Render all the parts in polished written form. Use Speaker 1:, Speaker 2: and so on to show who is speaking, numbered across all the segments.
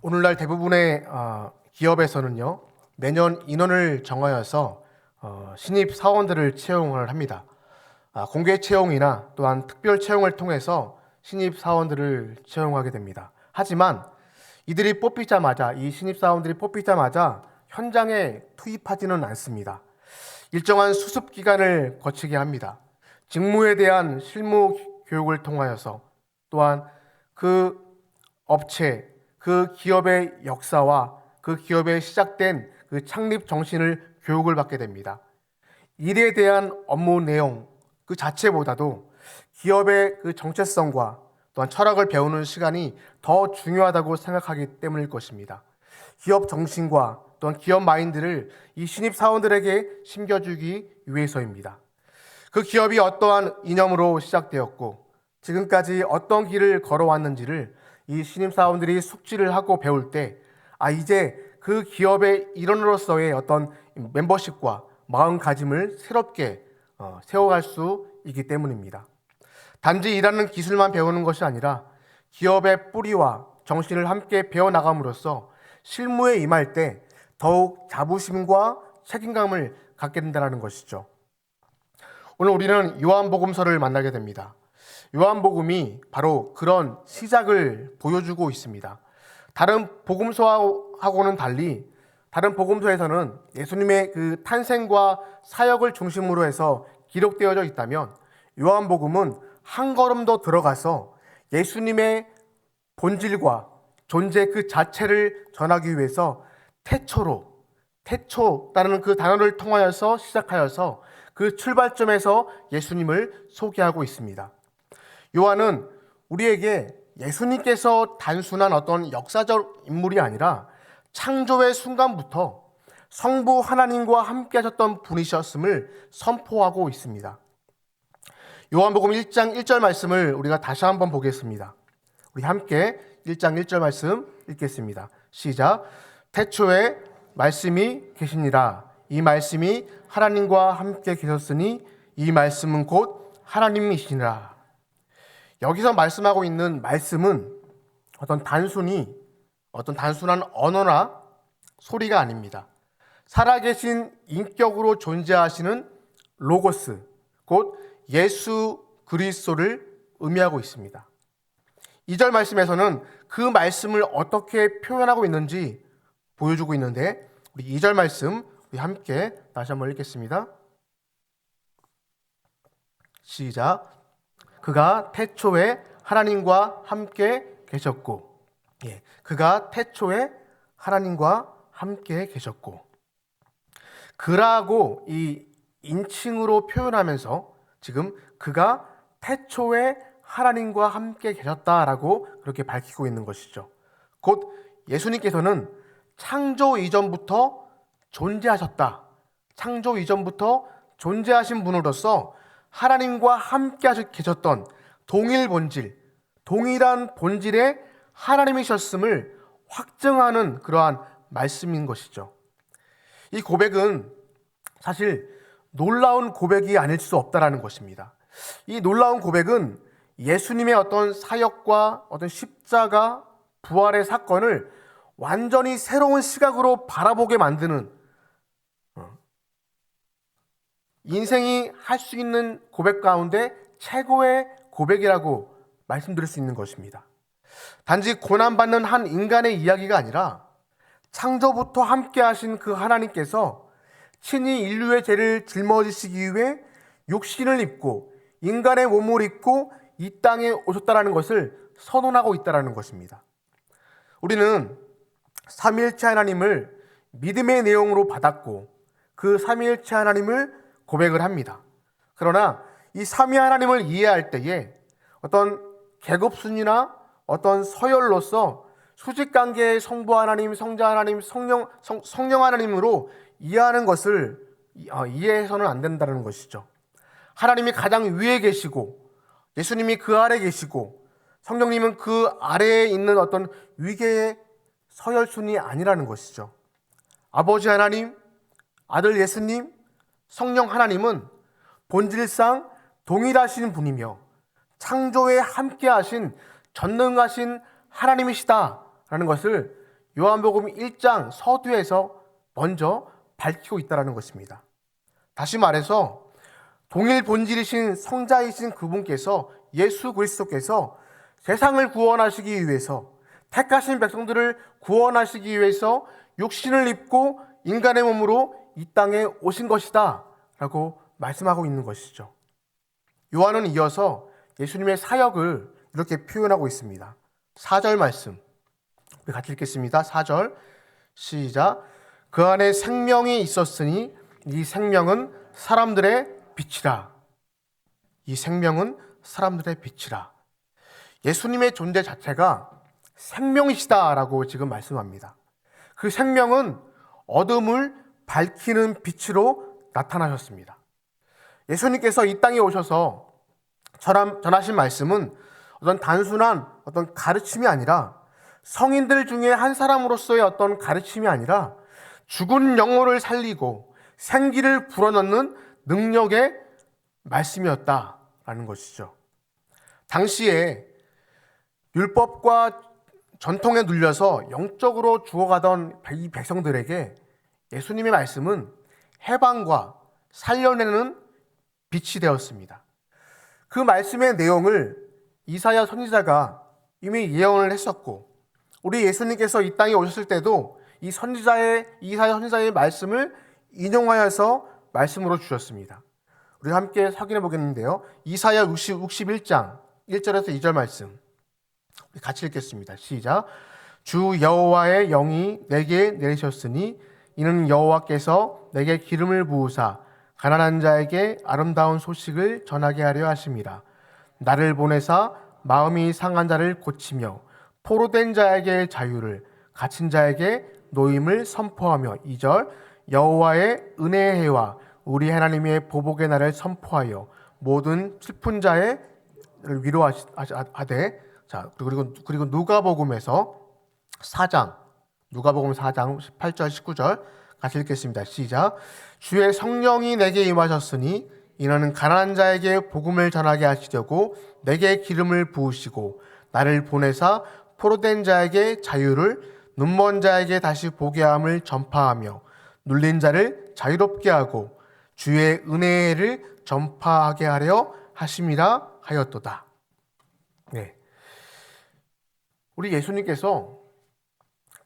Speaker 1: 오늘날 대부분의 기업에서는요, 매년 인원을 정하여서 신입 사원들을 채용을 합니다. 공개 채용이나 또한 특별 채용을 통해서 신입 사원들을 채용하게 됩니다. 하지만 이 신입 사원들이 뽑히자마자 현장에 투입하지는 않습니다. 일정한 수습 기간을 거치게 합니다. 직무에 대한 실무 교육을 통하여서 또한 그 업체, 그 기업의 역사와 그 기업의 시작된 그 창립 정신을 교육을 받게 됩니다. 일에 대한 업무 내용 그 자체보다도 기업의 그 정체성과 또한 철학을 배우는 시간이 더 중요하다고 생각하기 때문일 것입니다. 기업 정신과 또한 기업 마인드를 이 신입 사원들에게 심겨주기 위해서입니다. 그 기업이 어떠한 이념으로 시작되었고 지금까지 어떤 길을 걸어왔는지를 이 신입사원들이 숙지를 하고 배울 때 이제 그 기업의 일원으로서의 어떤 멤버십과 마음가짐을 새롭게 세워갈 수 있기 때문입니다. 단지 일하는 기술만 배우는 것이 아니라 기업의 뿌리와 정신을 함께 배워나감으로써 실무에 임할 때 더욱 자부심과 책임감을 갖게 된다는 것이죠. 오늘 우리는 요한복음서를 만나게 됩니다. 요한복음이 바로 그런 시작을 보여주고 있습니다. 다른 복음서하고는 달리 다른 복음서에서는 예수님의 그 탄생과 사역을 중심으로 해서 기록되어져 있다면 요한복음은 한 걸음 더 들어가서 예수님의 본질과 존재 그 자체를 전하기 위해서 태초라는 그 단어를 통하여서 시작하여서 그 출발점에서 예수님을 소개하고 있습니다. 요한은 우리에게 예수님께서 단순한 어떤 역사적 인물이 아니라 창조의 순간부터 성부 하나님과 함께 하셨던 분이셨음을 선포하고 있습니다. 요한복음 1장 1절 말씀을 우리가 다시 한번 보겠습니다. 우리 함께 1장 1절 말씀 읽겠습니다. 시작. 태초에 말씀이 계시니라. 이 말씀이 하나님과 함께 계셨으니 이 말씀은 곧 하나님이시니라. 여기서 말씀하고 있는 말씀은 어떤 단순한 언어나 소리가 아닙니다. 살아계신 인격으로 존재하시는 로고스, 곧 예수 그리스도를 의미하고 있습니다. 2절 말씀에서는 그 말씀을 어떻게 표현하고 있는지 보여주고 있는데 우리 2절 말씀 우리 함께 다시 한번 읽겠습니다. 시작. 그가 태초에 하나님과 함께 계셨고, 그가 태초에 하나님과 함께 계셨고, 그라고 이 인칭으로 표현하면서 지금 그가 태초에 하나님과 함께 계셨다라고 그렇게 밝히고 있는 것이죠. 곧 예수님께서는 창조 이전부터 존재하셨다. 창조 이전부터 존재하신 분으로서 하나님과 함께 계셨던 동일한 본질의 하나님이셨음을 확증하는 그러한 말씀인 것이죠. 이 고백은 사실 놀라운 고백이 아닐 수 없다라는 것입니다. 이 놀라운 고백은 예수님의 어떤 사역과 어떤 십자가, 부활의 사건을 완전히 새로운 시각으로 바라보게 만드는 인생이 할 수 있는 고백 가운데 최고의 고백이라고 말씀드릴 수 있는 것입니다. 단지 고난받는 한 인간의 이야기가 아니라 창조부터 함께 하신 그 하나님께서 친히 인류의 죄를 짊어지시기 위해 육신을 입고 인간의 몸을 입고 이 땅에 오셨다는 것을 선언하고 있다는 것입니다. 우리는 삼위일체 하나님을 믿음의 내용으로 받았고 그 삼위일체 하나님을 고백을 합니다. 그러나 이 삼위 하나님을 이해할 때에 어떤 계급순이나 어떤 서열로서 수직관계의 성부 하나님, 성자 하나님, 성령 하나님으로 이해하는 것을 이해해서는 안 된다는 것이죠. 하나님이 가장 위에 계시고 예수님이 그 아래 계시고 성령님은 그 아래에 있는 어떤 위계의 서열순이 아니라는 것이죠. 아버지 하나님, 아들 예수님, 성령 하나님은 본질상 동일하신 분이며 창조에 함께하신 전능하신 하나님이시다라는 것을 요한복음 1장 서두에서 먼저 밝히고 있다는 것입니다. 다시 말해서 동일 본질이신 성자이신 그분께서, 예수 그리스도께서 세상을 구원하시기 위해서, 택하신 백성들을 구원하시기 위해서 육신을 입고 인간의 몸으로 이 땅에 오신 것이다 라고 말씀하고 있는 것이죠. 요한은 이어서 예수님의 사역을 이렇게 표현하고 있습니다. 4절 말씀 우리 같이 읽겠습니다. 4절 시작. 그 안에 생명이 있었으니 이 생명은 사람들의 빛이라. 이 생명은 사람들의 빛이라. 예수님의 존재 자체가 생명이시다라고 지금 말씀합니다. 그 생명은 어둠을 밝히는 빛으로 나타나셨습니다. 예수님께서 이 땅에 오셔서 전하신 말씀은 어떤 단순한 어떤 가르침이 아니라, 성인들 중에 한 사람으로서의 어떤 가르침이 아니라, 죽은 영혼을 살리고 생기를 불어넣는 능력의 말씀이었다라는 것이죠. 당시에 율법과 전통에 눌려서 영적으로 죽어가던 이 백성들에게 예수님의 말씀은 해방과 살려내는 빛이 되었습니다. 그 말씀의 내용을 이사야 선지자가 이미 예언을 했었고, 우리 예수님께서 이 땅에 오셨을 때도 이 이사야 선지자의 말씀을 인용하여서 말씀으로 주셨습니다. 우리 함께 확인해 보겠는데요. 이사야 61장 1절에서 2절 말씀 같이 읽겠습니다. 시작. 주 여호와의 영이 내게 내리셨으니 이는 여호와께서 내게 기름을 부으사 가난한 자에게 아름다운 소식을 전하게 하려 하심이라. 나를 보내사 마음이 상한 자를 고치며 포로된 자에게 자유를, 갇힌 자에게 노임을 선포하며. 2절. 여호와의 은혜의 해와 우리 하나님의 보복의 날을 선포하여 모든 슬픈 자의 위로하되. 자, 그리고 누가복음에서 4장 18절 19절 같이 읽겠습니다. 시작. 주의 성령이 내게 임하셨으니 이는 가난한 자에게 복음을 전하게 하시려고 내게 기름을 부으시고 나를 보내사 포로된 자에게 자유를, 눈먼 자에게 다시 보게 함을 전파하며 눌린 자를 자유롭게 하고 주의 은혜를 전파하게 하려 하심이라 하였도다. 네. 우리 예수님께서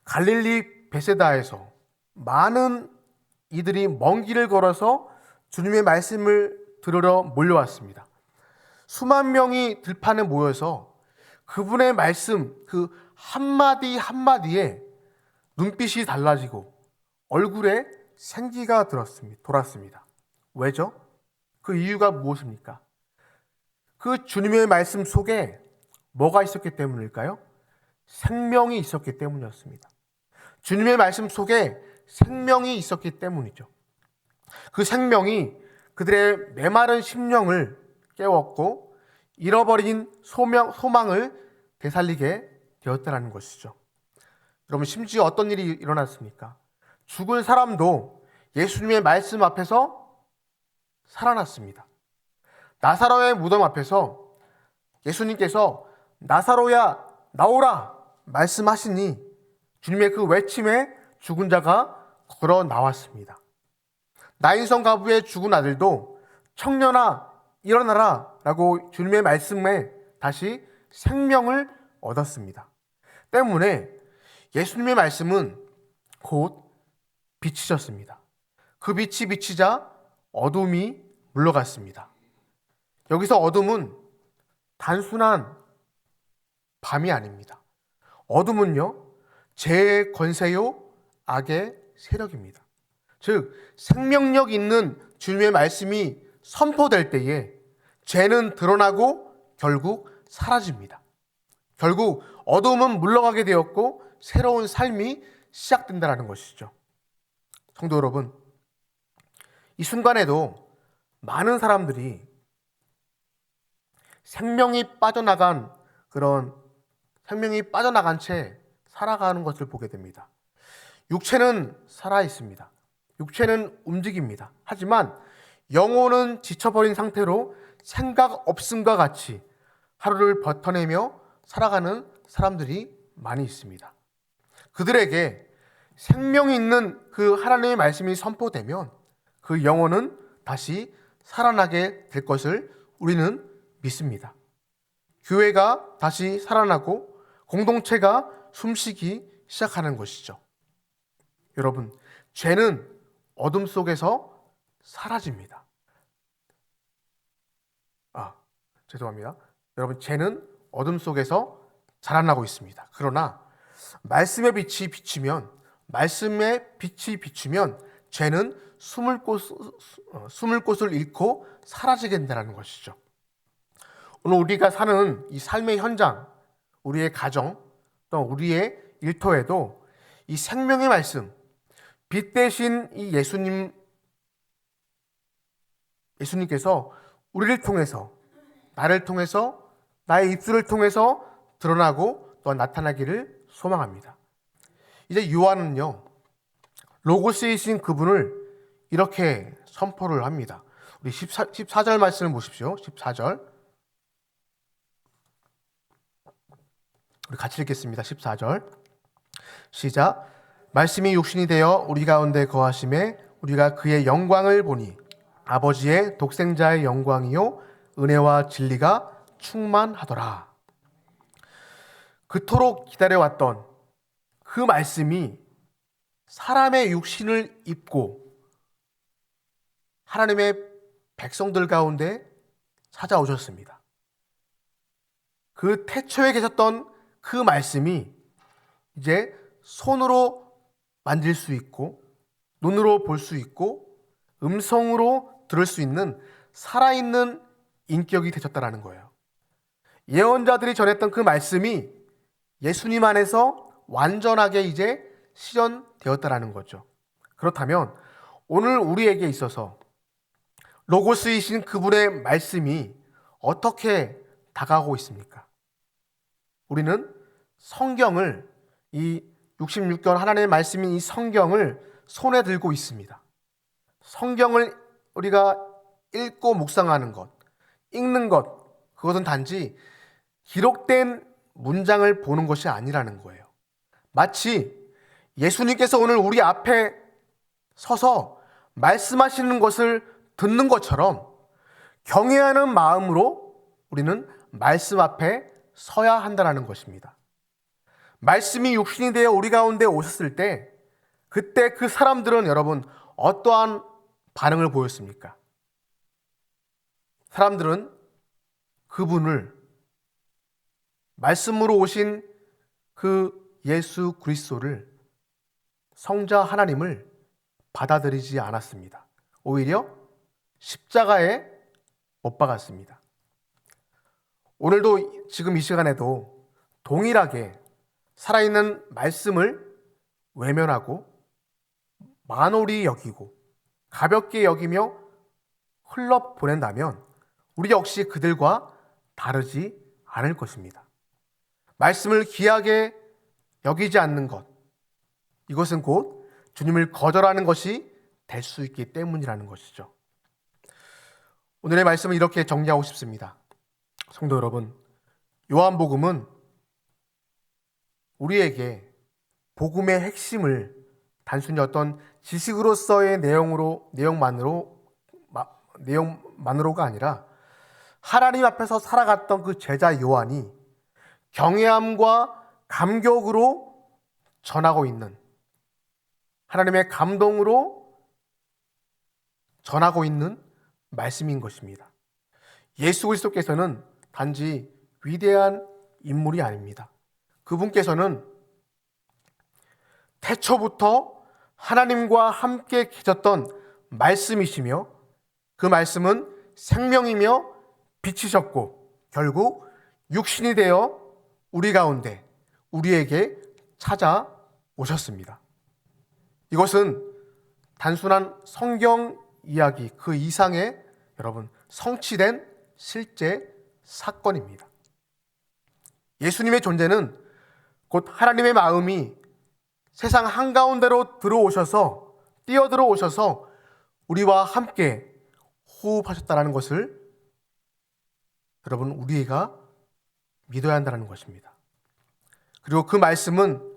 Speaker 1: 갈릴리 베세다에서 많은 이들이 먼 길을 걸어서 주님의 말씀을 들으러 몰려왔습니다. 수만 명이 들판에 모여서 그분의 말씀 그 한마디 한마디에 눈빛이 달라지고 얼굴에 생기가 돌았습니다. 왜죠? 그 이유가 무엇입니까? 그 주님의 말씀 속에 뭐가 있었기 때문일까요? 생명이 있었기 때문이었습니다. 주님의 말씀 속에 생명이 있었기 때문이죠. 그 생명이 그들의 메마른 심령을 깨웠고 잃어버린 소망을 되살리게 되었다는 것이죠. 여러분, 심지어 어떤 일이 일어났습니까? 죽은 사람도 예수님의 말씀 앞에서 살아났습니다. 나사로의 무덤 앞에서 예수님께서 나사로야 나오라 말씀하시니 주님의 그 외침에 죽은 자가 걸어 나왔습니다. 나인성 가부의 죽은 아들도 청년아 일어나라 라고 주님의 말씀에 다시 생명을 얻었습니다. 때문에 예수님의 말씀은 곧 빛이셨습니다. 그 빛이 비치자 어둠이 물러갔습니다. 여기서 어둠은 단순한 밤이 아닙니다. 어둠은요, 죄의 권세요, 악의 세력입니다. 즉, 생명력 있는 주님의 말씀이 선포될 때에 죄는 드러나고 결국 사라집니다. 결국 어둠은 물러가게 되었고 새로운 삶이 시작된다는 것이죠. 성도 여러분, 이 순간에도 많은 사람들이 생명이 빠져나간 채 살아가는 것을 보게 됩니다. 육체는 살아 있습니다. 육체는 움직입니다. 하지만 영혼은 지쳐버린 상태로 생각 없음과 같이 하루를 버텨내며 살아가는 사람들이 많이 있습니다. 그들에게 생명이 있는 그 하나님의 말씀이 선포되면 그 영혼은 다시 살아나게 될 것을 우리는 믿습니다. 교회가 다시 살아나고 공동체가 숨쉬기 시작하는 것이죠. 여러분, 죄는 어둠 속에서 사라집니다. 죄송합니다. 여러분, 죄는 어둠 속에서 자라나고 있습니다. 그러나 말씀의 빛이 비추면 죄는 숨을 곳을 잃고 사라지게 된다는 것이죠. 오늘 우리가 사는 이 삶의 현장, 우리의 가정, 또 우리의 일터에도 이 생명의 말씀, 빛 대신 이 예수님께서 우리를 통해서, 나를 통해서, 나의 입술을 통해서 드러나고 또한 나타나기를 소망합니다. 이제 요한은요, 로고스이신 그분을 이렇게 선포를 합니다. 우리 14절 말씀을 보십시오. 14절. 우리 같이 읽겠습니다. 14절. 시작. 말씀이 육신이 되어 우리 가운데 거하심에 우리가 그의 영광을 보니 아버지의 독생자의 영광이요 은혜와 진리가 충만하더라. 그토록 기다려왔던 그 말씀이 사람의 육신을 입고 하나님의 백성들 가운데 찾아오셨습니다. 그 태초에 계셨던 그 말씀이 이제 손으로 만질 수 있고 눈으로 볼 수 있고 음성으로 들을 수 있는 살아있는 인격이 되셨다라는 거예요. 예언자들이 전했던 그 말씀이 예수님 안에서 완전하게 이제 실현되었다라는 거죠. 그렇다면 오늘 우리에게 있어서 로고스이신 그분의 말씀이 어떻게 다가오고 있습니까? 우리는 성경을, 이 66권 하나님의 말씀인 이 성경을 손에 들고 있습니다. 성경을 우리가 읽고 묵상하는 것, 읽는 것, 그것은 단지 기록된 문장을 보는 것이 아니라는 거예요. 마치 예수님께서 오늘 우리 앞에 서서 말씀하시는 것을 듣는 것처럼 경외하는 마음으로 우리는 말씀 앞에 서야 한다는 것입니다. 말씀이 육신이 되어 우리 가운데 오셨을 때 그때 그 사람들은 여러분 어떠한 반응을 보였습니까? 사람들은 그분을, 말씀으로 오신 그 예수 그리스도를, 성자 하나님을 받아들이지 않았습니다. 오히려 십자가에 못 박았습니다. 오늘도 지금 이 시간에도 동일하게 살아있는 말씀을 외면하고 만홀히 여기고 가볍게 여기며 흘러보낸다면 우리 역시 그들과 다르지 않을 것입니다. 말씀을 귀하게 여기지 않는 것, 이것은 곧 주님을 거절하는 것이 될 수 있기 때문이라는 것이죠. 오늘의 말씀을 이렇게 정리하고 싶습니다. 성도 여러분, 요한복음은 우리에게 복음의 핵심을 단순히 어떤 지식으로서의 내용만으로가 아니라 하나님 앞에서 살아갔던 그 제자 요한이 경외함과 감격으로 전하고 있는, 하나님의 감동으로 전하고 있는 말씀인 것입니다. 예수 그리스도께서는 단지 위대한 인물이 아닙니다. 그분께서는 태초부터 하나님과 함께 계셨던 말씀이시며 그 말씀은 생명이며 빛이셨고 결국 육신이 되어 우리 가운데 우리에게 찾아오셨습니다. 이것은 단순한 성경 이야기 그 이상의 여러분 성취된 실제 사건입니다. 예수님의 존재는 곧 하나님의 마음이 세상 한가운데로 뛰어들어 오셔서 우리와 함께 호흡하셨다는 것을 여러분 우리가 믿어야 한다는 것입니다. 그리고 그 말씀은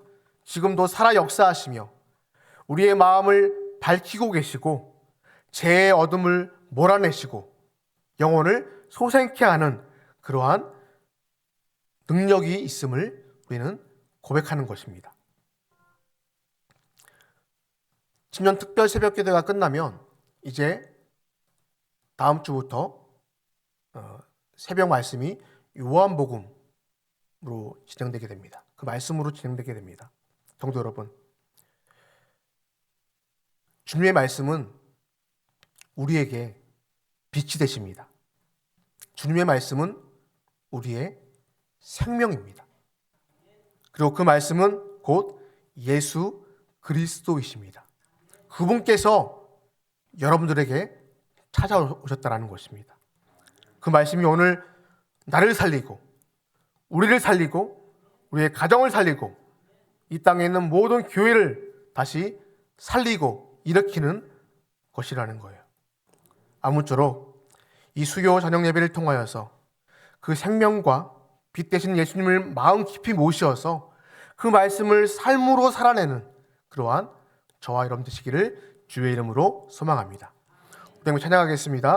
Speaker 1: 지금도 살아 역사하시며 우리의 마음을 밝히고 계시고 죄의 어둠을 몰아내시고 영혼을 소생케 하는 그러한 능력이 있음을 우리는 고백하는 것입니다. 신년 특별 새벽 기도가 끝나면 이제 다음 주부터 새벽 말씀이 요한복음으로 진행되게 됩니다. 그 말씀으로 진행되게 됩니다. 성도 여러분, 주님의 말씀은 우리에게 빛이 되십니다. 주님의 말씀은 우리의 생명입니다. 그리고 그 말씀은 곧 예수 그리스도이십니다. 그분께서 여러분들에게 찾아오셨다는 것입니다. 그 말씀이 오늘 나를 살리고 우리를 살리고 우리의 가정을 살리고 이 땅에 있는 모든 교회를 다시 살리고 일으키는 것이라는 거예요. 아무쪼록 이 수요 저녁 예배를 통하여서 그 생명과 빛 되신 예수님을 마음 깊이 모시어서 그 말씀을 삶으로 살아내는 그러한 저와 여러분 되시기를 주의 이름으로 소망합니다. 우리 찬양하겠습니다.